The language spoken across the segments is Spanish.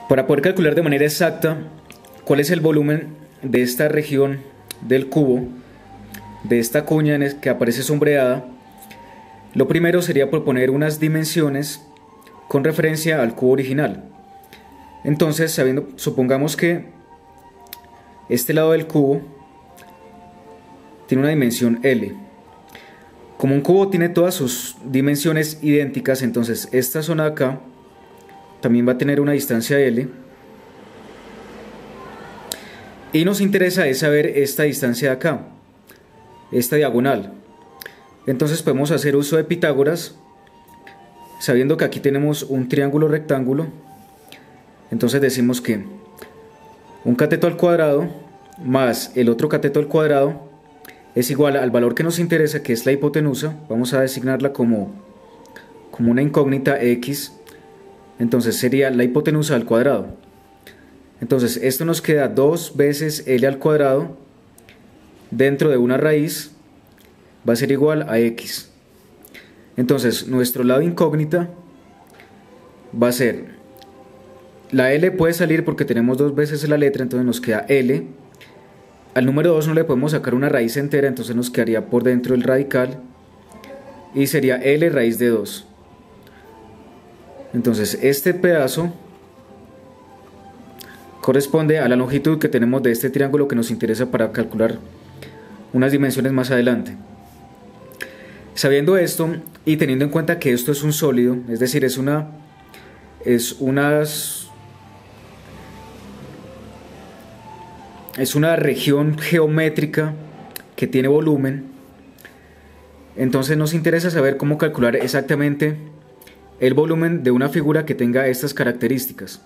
Para poder calcular de manera exacta cuál es el volumen de esta región del cubo, de esta cuña que aparece sombreada, lo primero sería proponer unas dimensiones con referencia al cubo original. Entonces, supongamos que este lado del cubo tiene una dimensión L. Como un cubo tiene todas sus dimensiones idénticas, entonces esta zona de acá también va a tener una distancia L. Y nos interesa es saber esta distancia de acá, esta diagonal. Entonces podemos hacer uso de Pitágoras, sabiendo que aquí tenemos un triángulo rectángulo. Entonces decimos que un cateto al cuadrado más el otro cateto al cuadrado es igual al valor que nos interesa, que es la hipotenusa. Vamos a designarla como una incógnita x. Entonces sería la hipotenusa al cuadrado. Entonces esto nos queda 2 veces L al cuadrado dentro de una raíz, va a ser igual a x. Entonces nuestro lado incógnita va a ser, la L puede salir porque tenemos 2 veces la letra, entonces nos queda L. Al número 2 no le podemos sacar una raíz entera, entonces nos quedaría por dentro el radical y sería L raíz de 2. Entonces este pedazo corresponde a la longitud que tenemos de este triángulo que nos interesa para calcular unas dimensiones más adelante. Sabiendo esto y teniendo en cuenta que esto es un sólido, es decir, es una región geométrica que tiene volumen, entonces nos interesa saber cómo calcular exactamente el volumen de una figura que tenga estas características.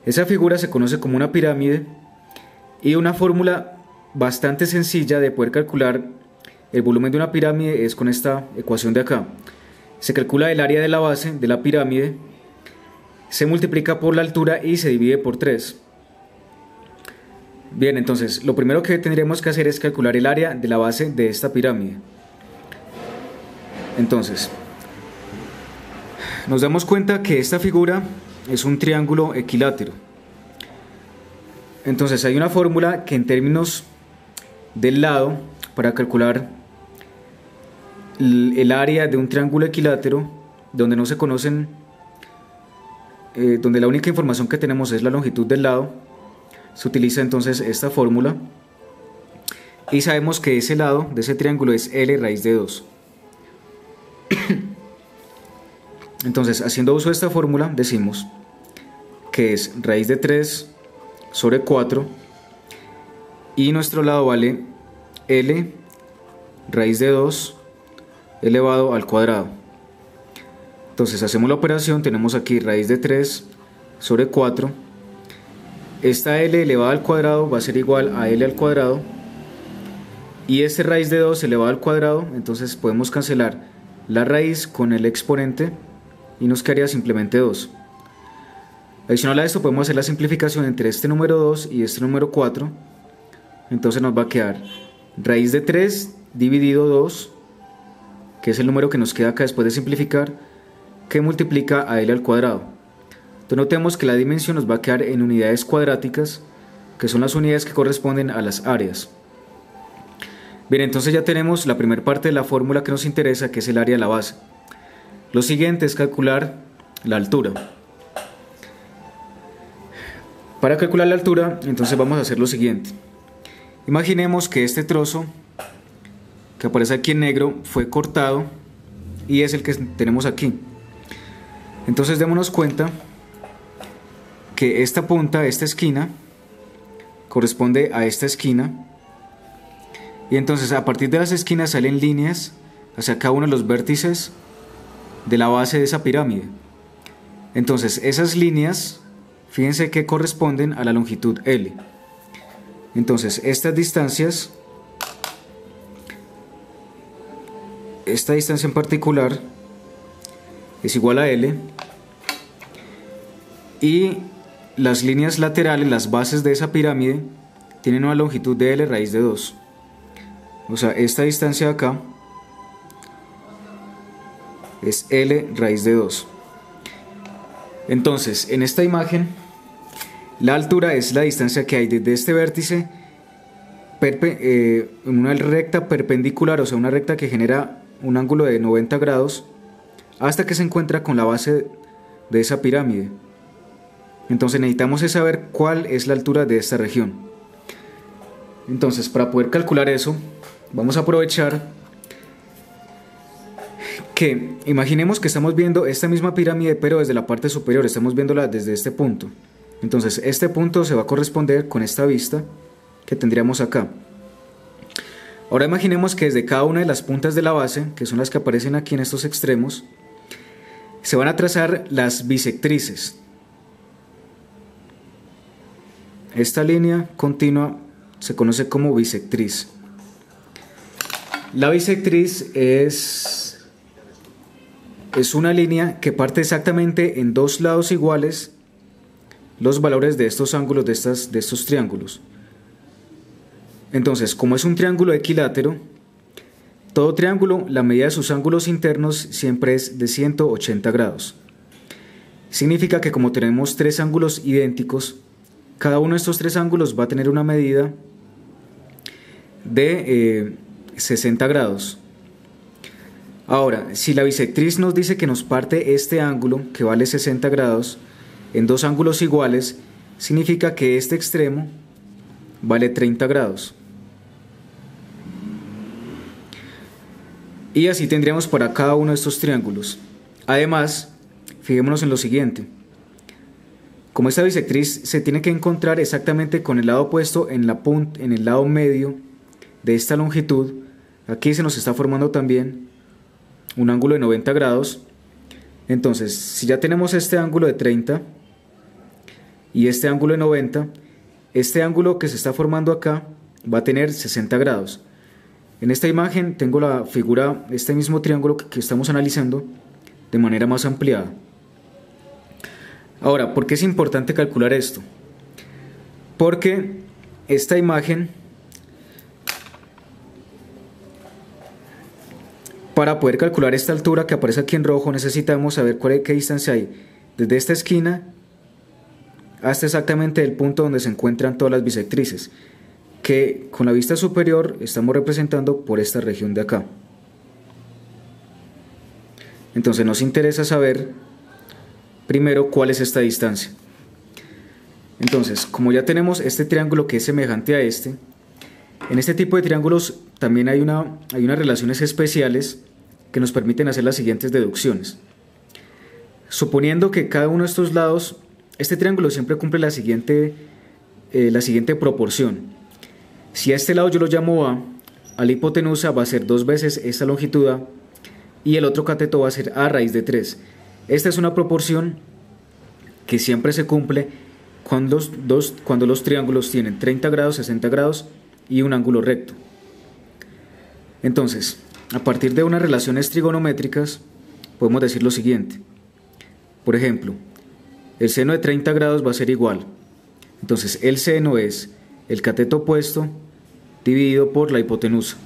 Esa figura se conoce como una pirámide y una fórmula bastante sencilla de poder calcular el volumen de una pirámide es con esta ecuación de acá. Se calcula el área de la base de la pirámide, se multiplica por la altura y se divide por 3. Bien, entonces lo primero que tendríamos que hacer es calcular el área de la base de esta pirámide. Entonces, nos damos cuenta que esta figura es un triángulo equilátero. Entonces hay una fórmula que en términos del lado, para calcular el área de un triángulo equilátero, donde no se conocen, donde la única información que tenemos es la longitud del lado, se utiliza entonces esta fórmula y sabemos que ese lado de ese triángulo es L raíz de 2. Entonces, haciendo uso de esta fórmula, decimos que es raíz de 3 sobre 4 y nuestro lado vale L raíz de 2 elevado al cuadrado. Entonces hacemos la operación, tenemos aquí raíz de 3 sobre 4. Esta L elevada al cuadrado va a ser igual a L al cuadrado y este raíz de 2 elevado al cuadrado, entonces podemos cancelar la raíz con el exponente y nos quedaría simplemente 2. Adicional a esto podemos hacer la simplificación entre este número 2 y este número 4. Entonces nos va a quedar raíz de 3 dividido 2, que es el número que nos queda acá después de simplificar, que multiplica a L al cuadrado. Entonces notemos que la dimensión nos va a quedar en unidades cuadráticas, que son las unidades que corresponden a las áreas. Bien, entonces ya tenemos la primera parte de la fórmula que nos interesa, que es el área de la base. Lo siguiente es calcular la altura. Para calcular la altura, entonces vamos a hacer lo siguiente. Imaginemos que este trozo que aparece aquí en negro fue cortado y es el que tenemos aquí. Entonces démonos cuenta que esta punta, esta esquina, corresponde a esta esquina. Y entonces a partir de las esquinas salen líneas hacia cada uno de los vértices de la base de esa pirámide. Entonces esas líneas, fíjense que corresponden a la longitud L. Entonces estas distancias, esta distancia en particular es igual a L y las líneas laterales, las bases de esa pirámide, tienen una longitud de L raíz de 2. O sea, esta distancia de acá es L raíz de 2. Entonces, en esta imagen La altura es la distancia que hay desde este vértice en una recta perpendicular, o sea, una recta que genera un ángulo de 90 grados, hasta que se encuentra con la base de esa pirámide. Entonces necesitamos saber cuál es la altura de esta región. Entonces, para poder calcular eso, vamos a aprovechar que imaginemos que estamos viendo esta misma pirámide, pero desde la parte superior, estamos viéndola desde este punto. Entonces este punto se va a corresponder con esta vista que tendríamos acá. Ahora imaginemos que desde cada una de las puntas de la base, que son las que aparecen aquí en estos extremos, se van a trazar las bisectrices. Esta línea continua se conoce como bisectriz. La bisectriz es una línea que parte exactamente en dos lados iguales los valores de estos ángulos de estos triángulos. Entonces, como es un triángulo equilátero, todo triángulo, la medida de sus ángulos internos siempre es de 180 grados. Significa que como tenemos tres ángulos idénticos, cada uno de estos tres ángulos va a tener una medida de 60 grados. Ahora, si la bisectriz nos dice que nos parte este ángulo, que vale 60 grados, en dos ángulos iguales, significa que este extremo vale 30 grados. Y así tendríamos para cada uno de estos triángulos. Además, fijémonos en lo siguiente. Como esta bisectriz se tiene que encontrar exactamente con el lado opuesto en el lado medio de esta longitud, aquí se nos está formando también un ángulo de 90 grados. Entonces, si ya tenemos este ángulo de 30 y este ángulo de 90, este ángulo que se está formando acá va a tener 60 grados. En esta imagen tengo la figura, este mismo triángulo que estamos analizando de manera más ampliada. Ahora, ¿por qué es importante calcular esto? Porque esta imagen, para poder calcular esta altura que aparece aquí en rojo, necesitamos saber qué distancia hay desde esta esquina hasta exactamente el punto donde se encuentran todas las bisectrices, que con la vista superior estamos representando por esta región de acá. Entonces nos interesa saber primero cuál es esta distancia. Entonces, como ya tenemos este triángulo que es semejante a este, en este tipo de triángulos también hay unas relaciones especiales que nos permiten hacer las siguientes deducciones. Suponiendo que cada uno de estos lados, este triángulo siempre cumple la siguiente proporción. Si a este lado yo lo llamo A, a la hipotenusa va a ser 2 veces esta longitud A, y el otro cateto va a ser A raíz de 3. Esta es una proporción que siempre se cumple cuando los triángulos tienen 30 grados, 60 grados y un ángulo recto. Entonces, a partir de unas relaciones trigonométricas, podemos decir lo siguiente. Por ejemplo, el seno de 30 grados va a ser igual. Entonces, el seno es el cateto opuesto dividido por la hipotenusa.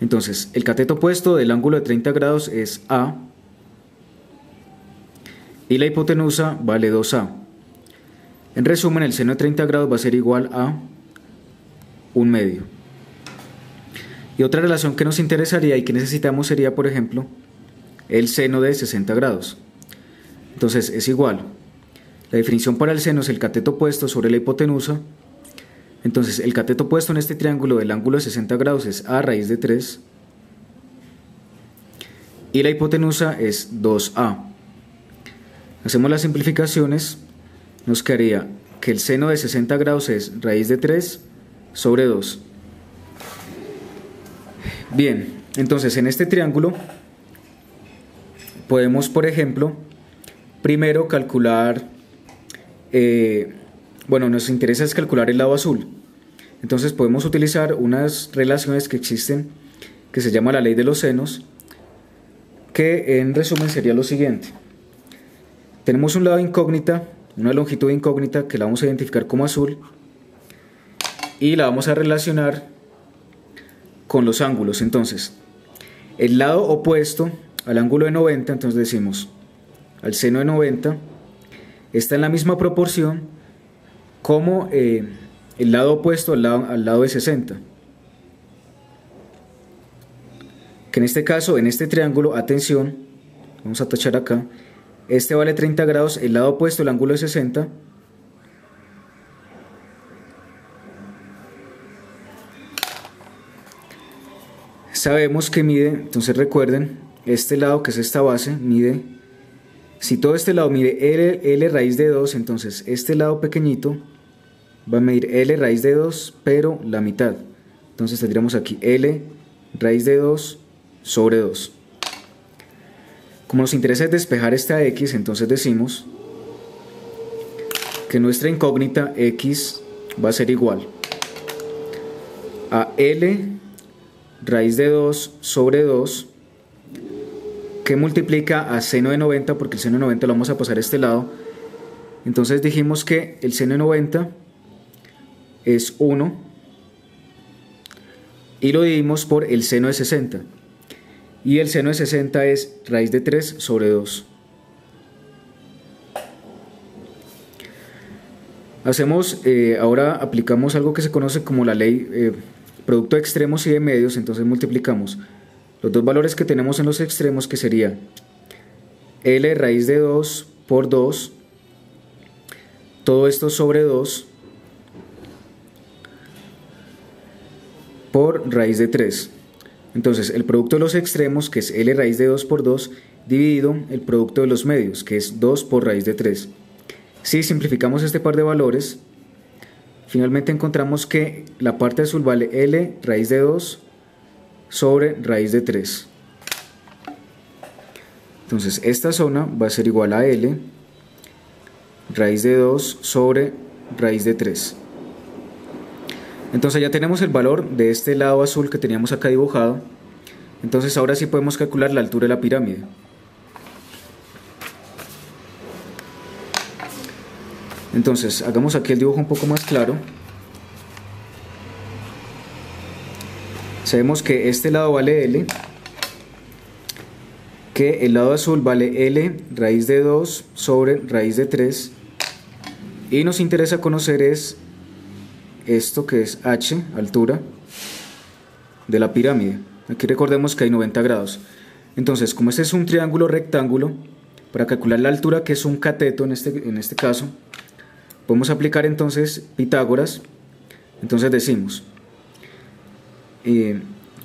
Entonces, el cateto opuesto del ángulo de 30 grados es A y la hipotenusa vale 2A. En resumen, el seno de 30 grados va a ser igual a 1/2. Y otra relación que nos interesaría y que necesitamos sería, por ejemplo, el seno de 60 grados. Entonces es igual. La definición para el seno es el cateto opuesto sobre la hipotenusa. Entonces el cateto opuesto en este triángulo del ángulo de 60 grados es A raíz de 3. Y la hipotenusa es 2A. Hacemos las simplificaciones. Nos quedaría que el seno de 60 grados es raíz de 3 sobre 2. Bien, entonces en este triángulo podemos, por ejemplo, primero calcular, nos interesa es calcular el lado azul. Entonces podemos utilizar unas relaciones que existen, que se llama la ley de los senos, que en resumen sería lo siguiente. Tenemos un lado incógnita, una longitud incógnita que la vamos a identificar como azul y la vamos a relacionar con los ángulos. Entonces, el lado opuesto al ángulo de 90, entonces decimos al seno de 90 está en la misma proporción como el lado opuesto al lado de 60. Que en este caso, en este triángulo, atención, vamos a tachar acá, este vale 30 grados, el lado opuesto, el ángulo de 60, sabemos que mide, entonces recuerden, este lado que es esta base, mide, si todo este lado mide L raíz de 2, entonces este lado pequeñito va a medir L raíz de 2, pero la mitad. Entonces tendríamos aquí L raíz de 2 sobre 2. Como nos interesa despejar esta X, entonces decimos que nuestra incógnita X va a ser igual a L raíz de 2 sobre 2, que multiplica a seno de 90, porque el seno de 90 lo vamos a pasar a este lado. Entonces dijimos que el seno de 90 es 1 y lo dividimos por el seno de 60, y el seno de 60 es raíz de 3 sobre 2. Ahora aplicamos algo que se conoce como la ley producto de extremos y de medios. Entonces multiplicamos los dos valores que tenemos en los extremos, que sería L raíz de 2 por 2, todo esto sobre 2, por raíz de 3. Entonces el producto de los extremos, que es L raíz de 2 por 2, dividido el producto de los medios, que es 2 por raíz de 3. Si simplificamos este par de valores, finalmente encontramos que la parte azul vale L raíz de 2 sobre raíz de 3. Entonces esta zona va a ser igual a L raíz de 2 sobre raíz de 3. Entonces ya tenemos el valor de este lado azul que teníamos acá dibujado. Entonces ahora sí podemos calcular la altura de la pirámide. Entonces hagamos aquí el dibujo un poco más claro. Sabemos que este lado vale L, que el lado azul vale L raíz de 2 sobre raíz de 3, y nos interesa conocer es esto, que es H, altura de la pirámide. Aquí recordemos que hay 90 grados. Entonces, como este es un triángulo rectángulo, para calcular la altura, que es un cateto en este caso, podemos aplicar entonces Pitágoras. Entonces decimos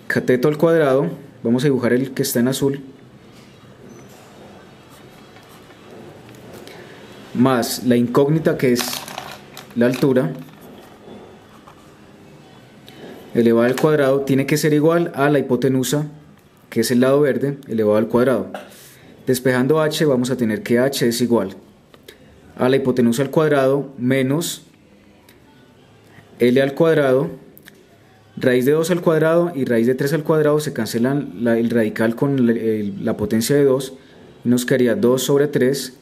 cateto al cuadrado, vamos a dibujar el que está en azul, más la incógnita, que es la altura, elevado al cuadrado, tiene que ser igual a la hipotenusa, que es el lado verde, elevado al cuadrado. Despejando h, vamos a tener que h es igual a la hipotenusa al cuadrado menos L al cuadrado, raíz de 2 al cuadrado y raíz de 3 al cuadrado se cancelan el radical con la potencia de 2, y nos quedaría 2 sobre 3.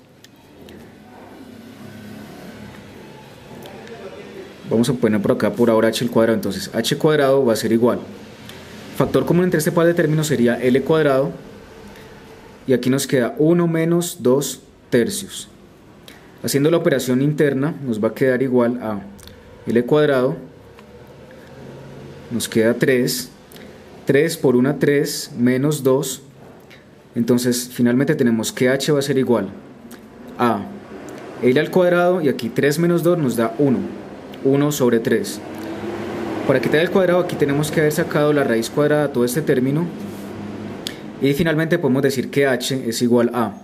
Vamos a poner por acá por ahora h al cuadrado. Entonces h cuadrado va a ser igual, factor común entre este par de términos sería L cuadrado, y aquí nos queda 1 menos 2 tercios. Haciendo la operación interna nos va a quedar igual a L cuadrado, nos queda 3 por 1 3 menos 2. Entonces finalmente tenemos que h va a ser igual a L al cuadrado, y aquí 3 menos 2 nos da 1 sobre 3. Para quitar el cuadrado aquí tenemos que haber sacado la raíz cuadrada de todo este término, y finalmente podemos decir que h es igual a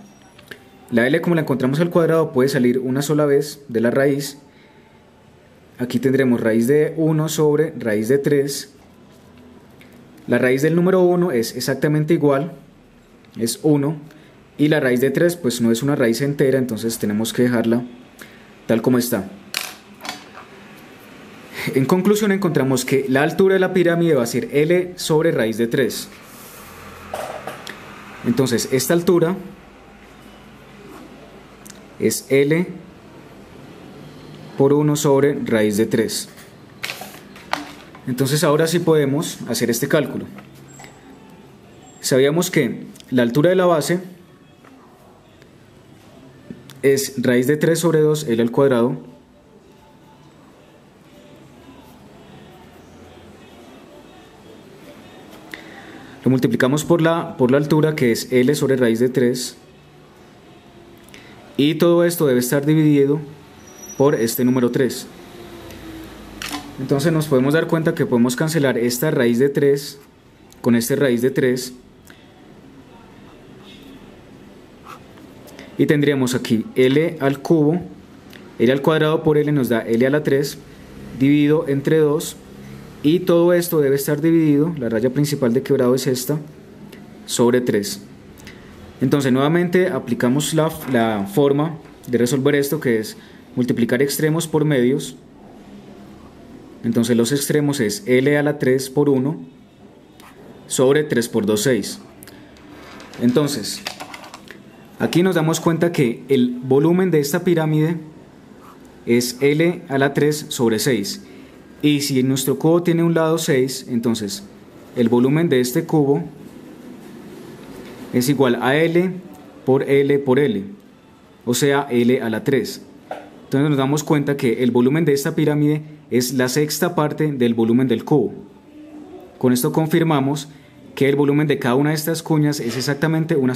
la L, como la encontramos al cuadrado, puede salir una sola vez de la raíz. Aquí tendremos raíz de 1 sobre raíz de 3. La raíz del número 1 es exactamente igual, es 1, y la raíz de 3 pues no es una raíz entera, entonces tenemos que dejarla tal como está. En conclusión, encontramos que la altura de la pirámide va a ser L sobre raíz de 3. Entonces esta altura es L por 1 sobre raíz de 3. Entonces ahora sí podemos hacer este cálculo. Sabíamos que la altura de la base es raíz de 3 sobre 2 L al cuadrado, multiplicamos por la altura, que es L sobre raíz de 3, y todo esto debe estar dividido por este número 3. Entonces nos podemos dar cuenta que podemos cancelar esta raíz de 3 con este raíz de 3, y tendríamos aquí L al cubo, L al cuadrado por L nos da L a la 3, dividido entre 2, y todo esto debe estar dividido, la raya principal de quebrado es esta, sobre 3. Entonces nuevamente aplicamos la forma de resolver esto, que es multiplicar extremos por medios. Entonces los extremos es L a la 3 por 1 sobre 3 por 2, 6. Entonces aquí nos damos cuenta que el volumen de esta pirámide es L a la 3 sobre 6. Y si nuestro cubo tiene un lado 6, entonces el volumen de este cubo es igual a L por L por L, o sea, L a la 3. Entonces nos damos cuenta que el volumen de esta pirámide es la sexta parte del volumen del cubo. Con esto confirmamos que el volumen de cada una de estas cuñas es exactamente una